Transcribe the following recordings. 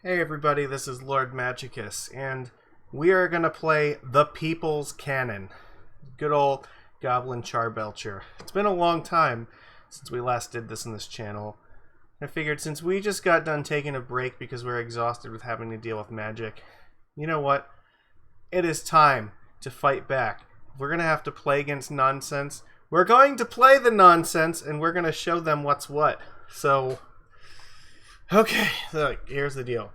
Hey everybody, this is Lord Magicus, and we are going to play The People's Cannon. Good old Goblin Charbelcher. It's been a long time since we last did this in this channel. I figured since we just got done taking a break because we are exhausted with having to deal with magic, you know what? It is time to fight back. We're going to have to play against nonsense. We're going to play the nonsense, and we're going to show them what's what. So, okay, look, here's the deal.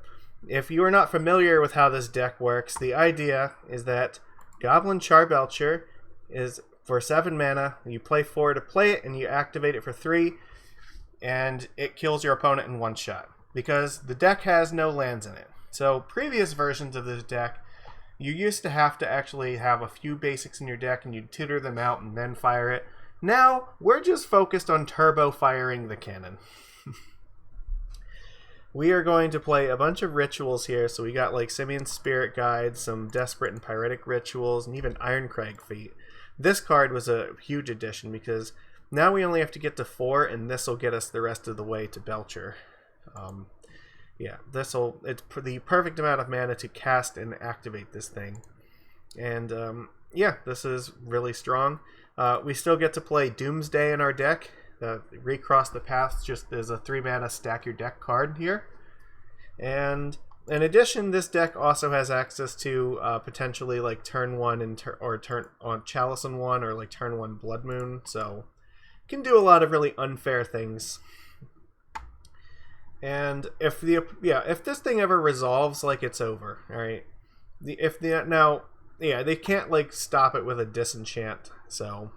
If you are not familiar with how this deck works, the idea is that Goblin Charbelcher is for 7 mana. You play 4 to play it, and you activate it for 3, and it kills your opponent in one shot. Because the deck has no lands in it. So previous versions of this deck, you used to have to actually have a few basics in your deck, and you'd tutor them out and then fire it. Now, we're just focused on turbo firing the cannon. We are going to play a bunch of rituals here. So we got like Simian Spirit Guide, some Desperate and Pyretic rituals, and even Ironcrag Feat. This card was a huge addition because now we only have to get to 4, and this will get us the rest of the way to Belcher. Yeah, it's the perfect amount of mana to cast and activate this thing. And yeah, this is really strong. We still get to play Doomsday in our deck. Recross the Paths just is a 3 mana stack your deck card here. And in addition, this deck also has access to potentially like turn 1 and turn on Chalice on 1 or like turn 1 Blood Moon. So can do a lot of really unfair things. And if this thing ever resolves, like, it's over, all right. They can't like stop it with a disenchant. So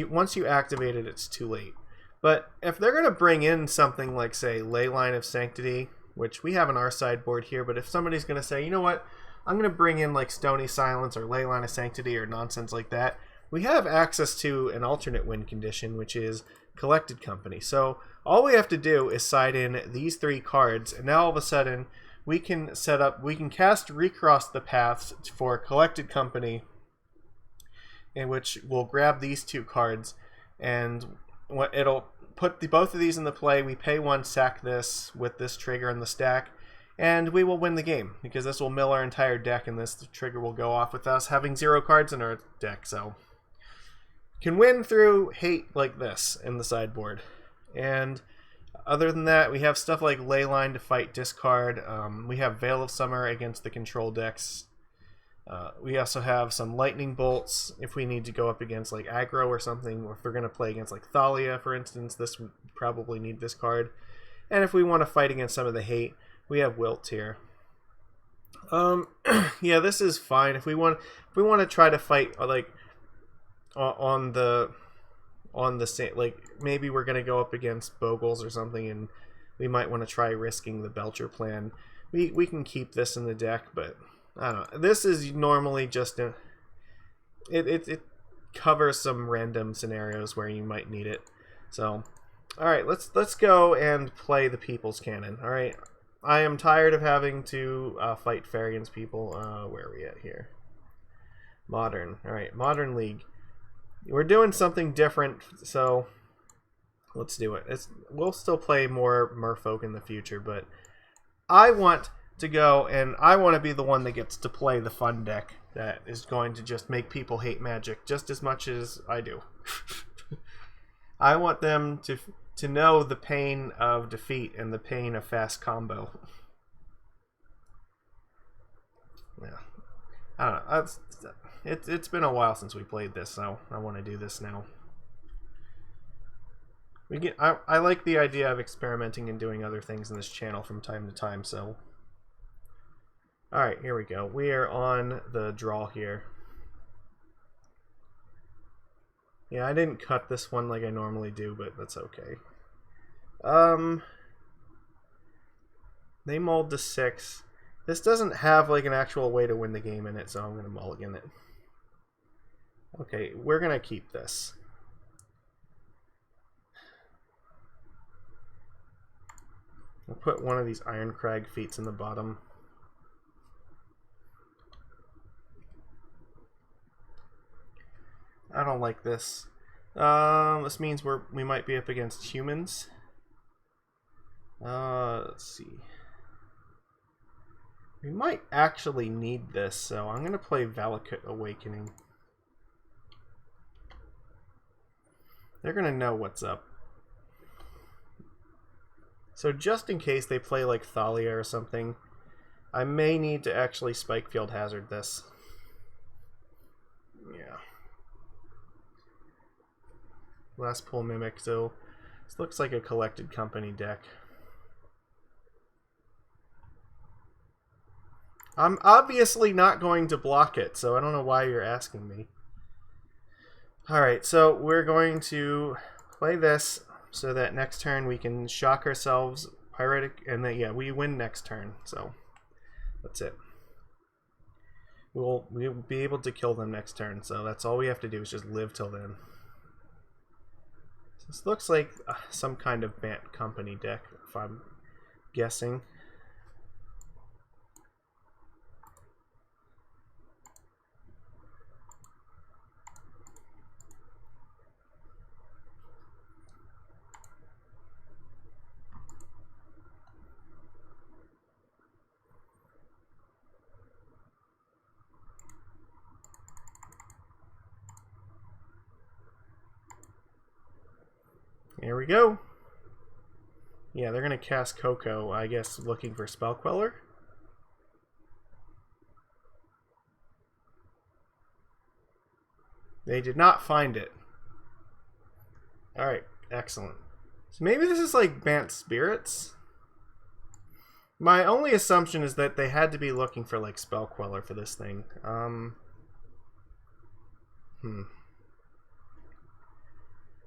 once you activate it, it's too late. But if they're going to bring in something like, say, Leyline of Sanctity, which we have on our sideboard here, but if somebody's going to say, you know what, I'm going to bring in like Stony Silence or Leyline of Sanctity or nonsense like that, we have access to an alternate win condition, which is Collected Company. So all we have to do is side in these 3 cards, and now all of a sudden we can cast Recross the Paths for Collected Company, in which we'll grab these 2 cards, and it'll put both of these into play. We pay 1, sack this with this trigger in the stack, and we will win the game, because this will mill our entire deck, and this trigger will go off with us having 0 cards in our deck. So can win through hate like this in the sideboard. And other than that, we have stuff like Leyline to fight discard. We have Veil of Summer against the control decks. We also have some Lightning Bolts if we need to go up against like aggro or something. Or if we're going to play against like Thalia, for instance, this would probably need this card. And if we want to fight against some of the hate, we have Wilt here. Yeah, this is fine. If we want to try to fight like on the like, maybe we're going to go up against Bogles or something, and we might want to try risking the Belcher plan. We can keep this in the deck, but I don't know. This is normally just it covers some random scenarios where you might need it. So, all right, let's go and play the People's Cannon. All right, I am tired of having to fight Farian's people. Where are we at here? Modern. All right, Modern League. We're doing something different, so let's do it. We'll still play more Merfolk in the future, but I want to go, and I want to be the one that gets to play the fun deck that is going to just make people hate Magic just as much as I do. I want them to know the pain of defeat and the pain of fast combo. Yeah, I don't know. It's been a while since we played this, so I want to do this now. I like the idea of experimenting and doing other things in this channel from time to time, so. Alright, here we go. We are on the draw here. Yeah, I didn't cut this one like I normally do, but that's okay. They mulled to 6. This doesn't have like an actual way to win the game in it, so I'm going to mulligan it. Okay, we're going to keep this. I'll put one of these Ironcrag Feats in the bottom. I don't like this. This means we might be up against humans. Let's see. We might actually need this, so I'm going to play Valakut Awakening. They're going to know what's up. So just in case they play like Thalia or something, I may need to actually Spikefield Hazard this. Yeah. Last pull Mimic, so this looks like a Collected Company deck. I'm obviously not going to block it, so I don't know why you're asking me. Alright, so we're going to play this so that next turn we can shock ourselves, Pyretic, and then, yeah, we win next turn, so that's it. We'll be able to kill them next turn, so that's all we have to do is just live till then. So this looks like some kind of Bant Company deck, if I'm guessing. Here we go. Yeah, they're going to cast Coco, I guess, looking for Spell Queller. They did not find it. Alright, excellent. So maybe this is like Bant Spirits? My only assumption is that they had to be looking for like Spell Queller for this thing.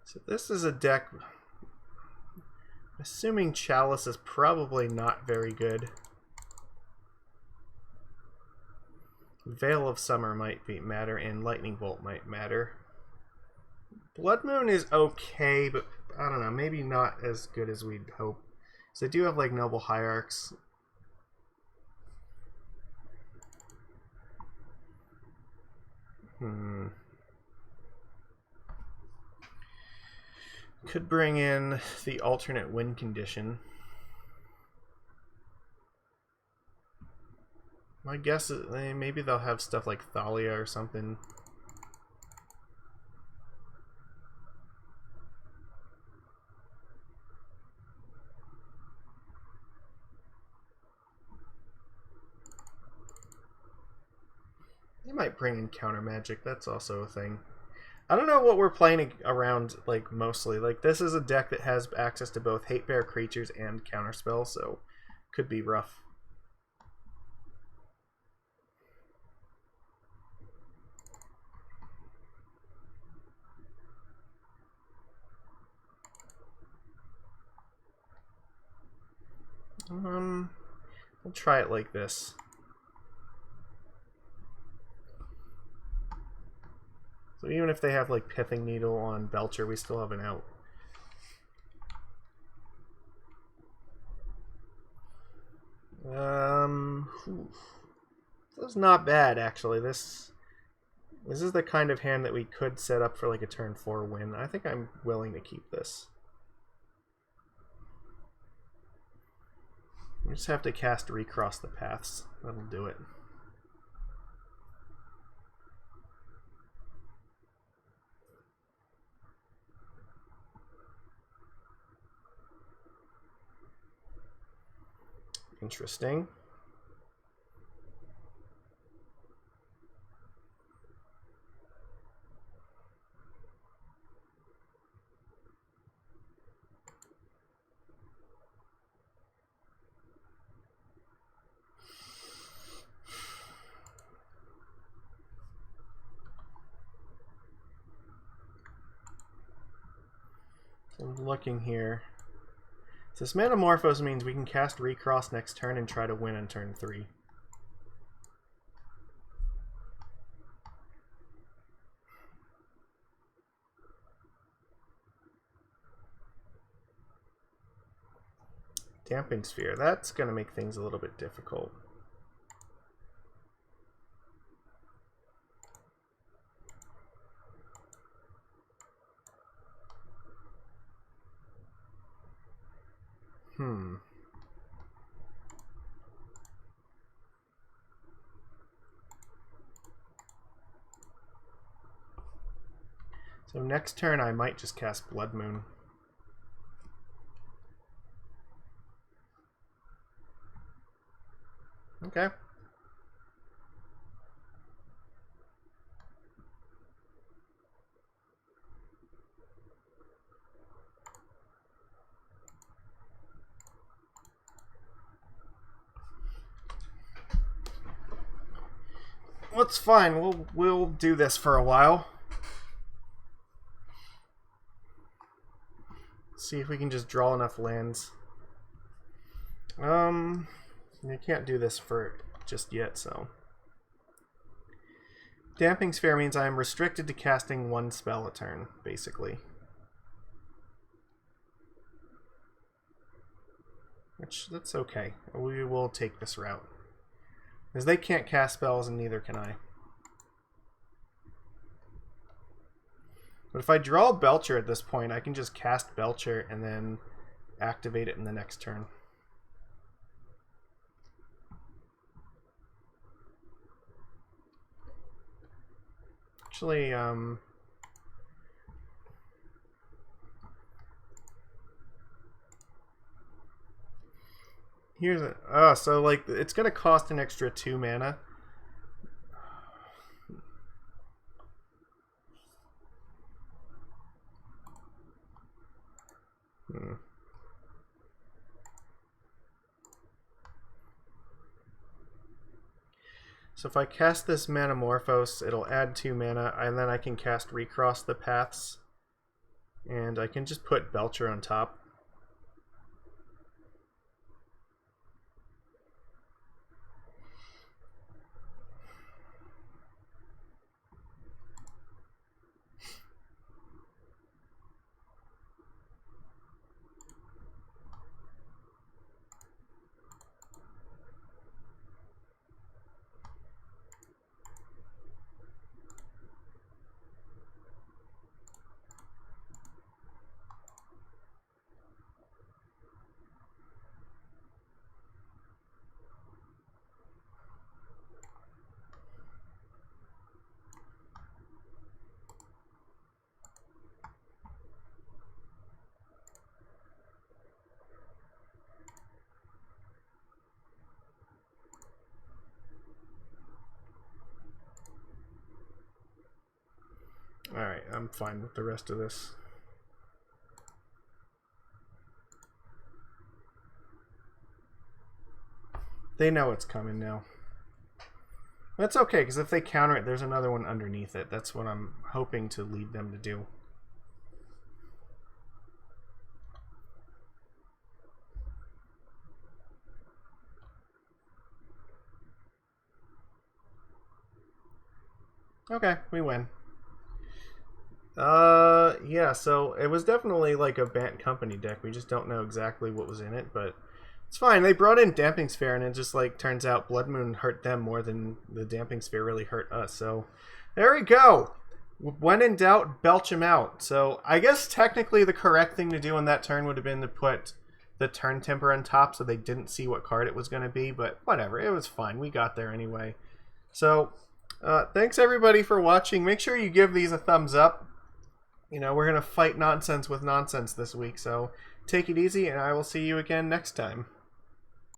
So this is a deck... Assuming Chalice is probably not very good. Veil of Summer might matter, and Lightning Bolt might matter. Blood Moon is okay, but I don't know, maybe not as good as we'd hope. So they do have like Noble Hierarchs. Could bring in the alternate win condition. My guess is maybe they'll have stuff like Thalia or something. They might bring in counter magic, that's also a thing. I don't know what we're playing around, like, mostly. Like, this is a deck that has access to both Hate Bear creatures and counterspell, so could be rough. We'll try it like this. So even if they have like Pithing Needle on Belcher, we still have an out. This is not bad actually. This is the kind of hand that we could set up for like a turn 4 win. I think I'm willing to keep this. We just have to cast Recross the Paths. That'll do it. Interesting. So I'm looking here. So this Metamorphose means we can cast Recross next turn and try to win on turn 3. Damping Sphere, that's going to make things a little bit difficult. So next turn I might just cast Blood Moon. Okay. Well, it's fine. We'll do this for a while. See if we can just draw enough lands. You can't do this for just yet, so. Damping Sphere means I am restricted to casting one spell a turn, basically. Which, that's okay. We will take this route. Because they can't cast spells and neither can I. But if I draw Belcher at this point, I can just cast Belcher and then activate it in the next turn. Actually, here's a... Oh, so, like, it's going to cost an extra 2 mana. So if I cast this Manamorphose, it'll add 2 mana, and then I can cast Recross the Paths. And I can just put Belcher on top. Alright, I'm fine with the rest of this. They know it's coming now. That's okay, because if they counter it, there's another one underneath it. That's what I'm hoping to lead them to do. Okay, we win. Yeah, so it was definitely like a Bant Company deck. We just don't know exactly what was in it, but it's fine. They brought in Damping Sphere, and it just like turns out Blood Moon hurt them more than the Damping Sphere really hurt us. So there we go. When in doubt, belch him out. So I guess technically the correct thing to do on that turn would have been to put the Turn Temper on top so they didn't see what card it was going to be, but whatever. It was fine. We got there anyway. So thanks everybody for watching. Make sure you give these a thumbs up. You know, we're going to fight nonsense with nonsense this week, so take it easy, and I will see you again next time.